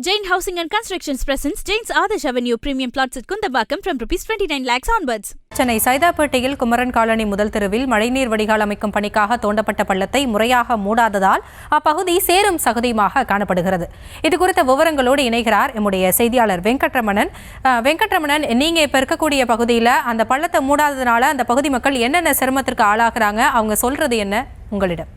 Jain Housing and Constructions presents Jain's Adarsh Avenue Premium Plots at Kundambakam from ₹29 lakhs onwards. Chennai சைதாப்பேட்டையில் Kumaran colony முதல் தெருவில் மழைநீர் வடிகால் அமைக்கும் பணிக்காக தோண்டப்பட்ட பள்ளத்தை முறையாக மூடாததால் அப்பகுதி சேரும் சகதியுமாக காணப்படுகிறது. இதுகுறித்த விவரங்களோடு இணைகிறார் எம்முடைய செய்தியாளர் வெங்கட்ரமணன். வெங்கட்ரமணன், நீங்க இப்ப இருக்கக்கூடிய பகுதியில் அந்த பள்ளத்தை மூடாததுனால அந்த பகுதி மக்கள் என்னென்ன சிரமத்திற்கு ஆளாகிறாங்க, அவங்க சொல்றது என்ன உங்களிடம்?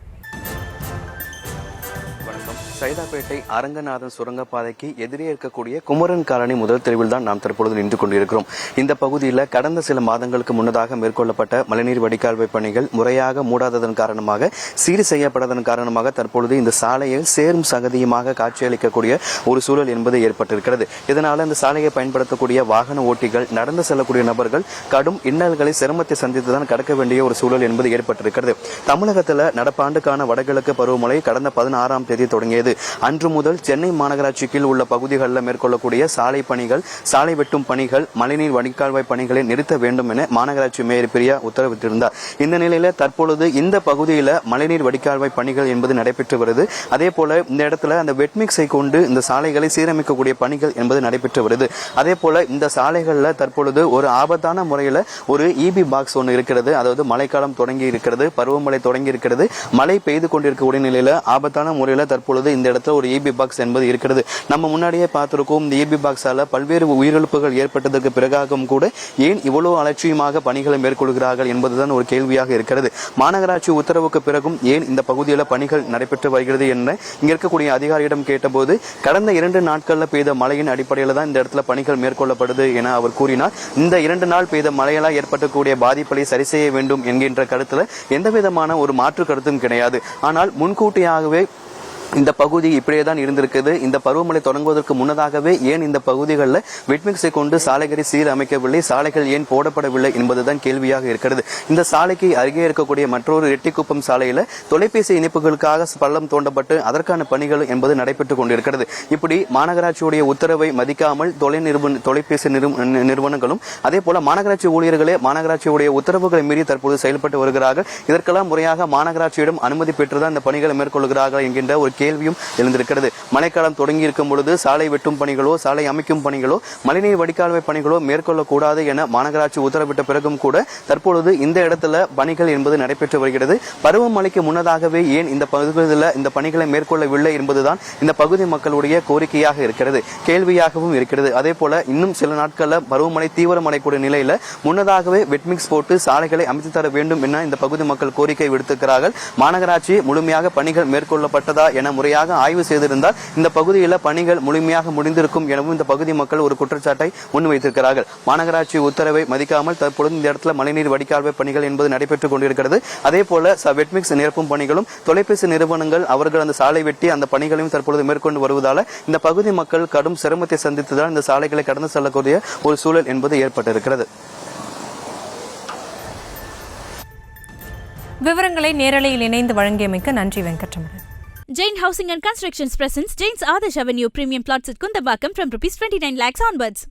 சைதாப்பேட்டை அரங்கநாதன் சுரங்கப்பாதைக்கு எதிரே இருக்கக்கூடிய குமரன் காலனி முதல் தெருவில் தான் நாம் தற்பொழுது நின்று கொண்டிருக்கிறோம். இந்த பகுதியில் கடந்த சில மாதங்களுக்கு முன்னதாக மேற்கொள்ளப்பட்ட மழைநீர் வடிகால்வை பணிகள் முறையாக மூடாததன் காரணமாக சீர் செய்யப்பட்டதன் காரணமாக தற்பொழுது இந்த சாலையில் சேரும் சகதியுமாக காட்சியளிக்கக்கூடிய ஒரு சூழல் என்பது ஏற்பட்டிருக்கிறது. இதனால் இந்த சாலையை பயன்படுத்தக்கூடிய வாகன ஓட்டிகள், நடந்து செல்லக்கூடிய நபர்கள் கடும் இன்னல்களை சிரமத்தை சந்தித்துதான் கடக்க வேண்டிய ஒரு சூழல் என்பது ஏற்பட்டிருக்கிறது. தமிழகத்தில் நடப்பாண்டுக்கான வடகிழக்கு பருவமழை கடந்த 16ஆம் தேதி தொடங்கியது. அன்று முதல் சென்னை மாநகராட்சிக்கு உள்ள பகுதிகளில் மேற்கொள்ளக்கூடிய சாலை பணிகள், சாலை வெட்டும் பணிகள், மழைநீர் வடிகால்வாய் பணிகளை நிறுத்த வேண்டும் என மாநகராட்சி மேயர் பிரியா உத்தரவிட்டிருந்தார். இந்த நிலையில தற்பொழுது இந்த பகுதியில் மழைநீர் வடிகால்வாய் பணிகள் என்பது நடைபெற்று வருது. அதே போல இந்த இடத்துல அந்த வெட்மிக்ஸை கொண்டு இந்த சாலைகளை சீரமைக்கக்கூடிய பணிகள் என்பது நடைபெற்று வருது. அதே போல இந்த சாலைகளில் தற்பொழுது ஒரு ஆபத்தான முறையில் ஒரு இபி பாக்ஸ் ஒன்று இருக்கிறது. அதாவது மழைக்காலம் தொடங்கி இருக்கிறது, பருவமழை தொடங்கி இருக்கிறது, மழை பெய்து கொண்டிருக்கக்கூடிய நிலையில ஆபத்தான முறையில் தற்பொழுது இந்த இடத்துல ஒரு இபி பாக்ஸ் என்பது இருக்கிறது. நம்ம முன்னாடியே பார்த்திருக்கோம், இந்த இபி பாக்ஸால பல்வேறு உயிரிழப்புகள் ஏற்பட்டதற்கு பிறகாகவும் கூட ஏன் இவ்வளவு அலட்சியமாக பணிகளை மேற்கொள்கிறார்கள் என்பதுதான் ஒரு கேள்வியாக இருக்கிறது. மாநகராட்சி உத்தரவுக்கு பிறகும் ஏன் இந்த பகுதியில் பணிகள் நடைபெற்று வருகிறது என இங்க இருக்கக்கூடிய அதிகாரியிடம் கேட்டபோது கடந்த 2 நாட்கள்ல பெய்த மழையின் அடிப்படையில் தான் இந்த இடத்துல பணிகள் மேற்கொள்ளப்படுது என அவர் கூறினார். இந்த 2 நாள் பெய்த மழையால் ஏற்படக்கூடிய பாதிப்பை சரி செய்ய வேண்டும் என்கின்ற கருத்துல எந்த விதமான ஒரு மாற்று கருத்தும் கிடையாது. ஆனால் முன்கூட்டியாகவே இந்த பகுதி இப்படியே தான் இருந்திருக்குது. இந்த பருவமழை தொடங்குவதற்கு முன்னதாகவே ஏன் இந்த பகுதிகளில் வெட்மிக்ஸை கொண்டு சாலைகளை சீரமைக்கவில்லை, சாலைகள் ஏன் போடப்படவில்லை என்பதுதான் கேள்வியாக இருக்கிறது. இந்த சாலைக்கு அருகே இருக்கக்கூடிய மற்றொரு ரெட்டிக்குப்பம் சாலையில தொலைபேசி இணைப்புகளுக்காக பள்ளம் தோண்டப்பட்டு அதற்கான பணிகள் என்பது நடைபெற்றுக் கொண்டிருக்கிறது. இப்படி மாநகராட்சியுடைய உத்தரவை மதிக்காமல் தொலைபேசி நிறுவனங்களும் அதே போல மாநகராட்சி ஊழியர்களே மாநகராட்சியுடைய உத்தரவுகளை மீறி தற்போது செயல்பட்டு வருகிறார்கள். இதற்கெல்லாம் முறையாக மாநகராட்சியிடம் அனுமதி பெற்றுதான் இந்த பணிகளை மேற்கொள்கிறார்கள் என்கின்ற ஒரு கேள்வியும் எழுந்திருக்கிறது. மழைக்காலம் தொடங்கி இருக்கும் பொழுது சாலை வெட்டும் பணிகளோ, சாலை அமைக்கும் பணிகளோ, மழைநீர் வடிகால்வாய் பணிகளோ மேற்கொள்ளக்கூடாது என மாநகராட்சி உத்தரவிட்ட பிறகும் கூட தற்பொழுது இந்த இடத்துல பணிகள் என்பது நடைபெற்று வருகிறது. பருவமழைக்கு முன்னதாகவே ஏன் இந்த பகுதிகளில் இந்த பணிகளை மேற்கொள்ளவில்லை என்பதுதான் இந்த பகுதி மக்களுடைய கோரிக்கையாக இருக்கிறது, கேள்வியாகவும் இருக்கிறது. அதே போல இன்னும் சில நாட்களில் பருவமழை தீவிரமடையக்கூடிய நிலையில முன்னதாகவே வெட்மிக்ஸ் போட்டு சாலைகளை அமைத்து தர வேண்டும் என இந்த பகுதி மக்கள் கோரிக்கை விடுத்திருக்கிறார்கள். மாநகராட்சி முழுமையாக பணிகள் மேற்கொள்ளப்பட்டதா என முறையாக ஆய்வு செய்திருந்தால் இந்த பகுதியில் பணிகள் முழுமையாக முடிந்திருக்கும் எனவும் இந்த பகுதி மக்கள் ஒரு குற்றச்சாட்டை முன்வைத்திருக்கிறார்கள். மாநகராட்சி உத்தரவை மதிக்காமல் தற்பொழுது இந்த இடத்துல மழைநீர் வடிகால்வாய் பணிகள் என்பது நடைபெற்றுக் கொண்டிருக்கிறது. அதே போல வெட்மிக்ஸ் நிரப்பும் பணிகளும் தொலைபேசி நிறுவனங்கள் அவர்கள் அந்த சாலை வெட்டி அந்த பணிகளையும் தற்பொழுது மேற்கொண்டு வருவதால் இந்த பகுதி மக்கள் கடும் சிரமத்தை சந்தித்துதான் இந்த சாலைகளை கடந்து செல்லக்கூடிய ஒரு சூழல் என்பது ஏற்பட்டிருக்கிறது. விவரங்களை நேரலையில் இணைந்து வழங்கியமைக்கு நன்றி Venkataramanan. Jain Housing and Constructions presents Jain's Adarsh Avenue Premium Plots at Kundambakam from ₹29 lakhs onwards.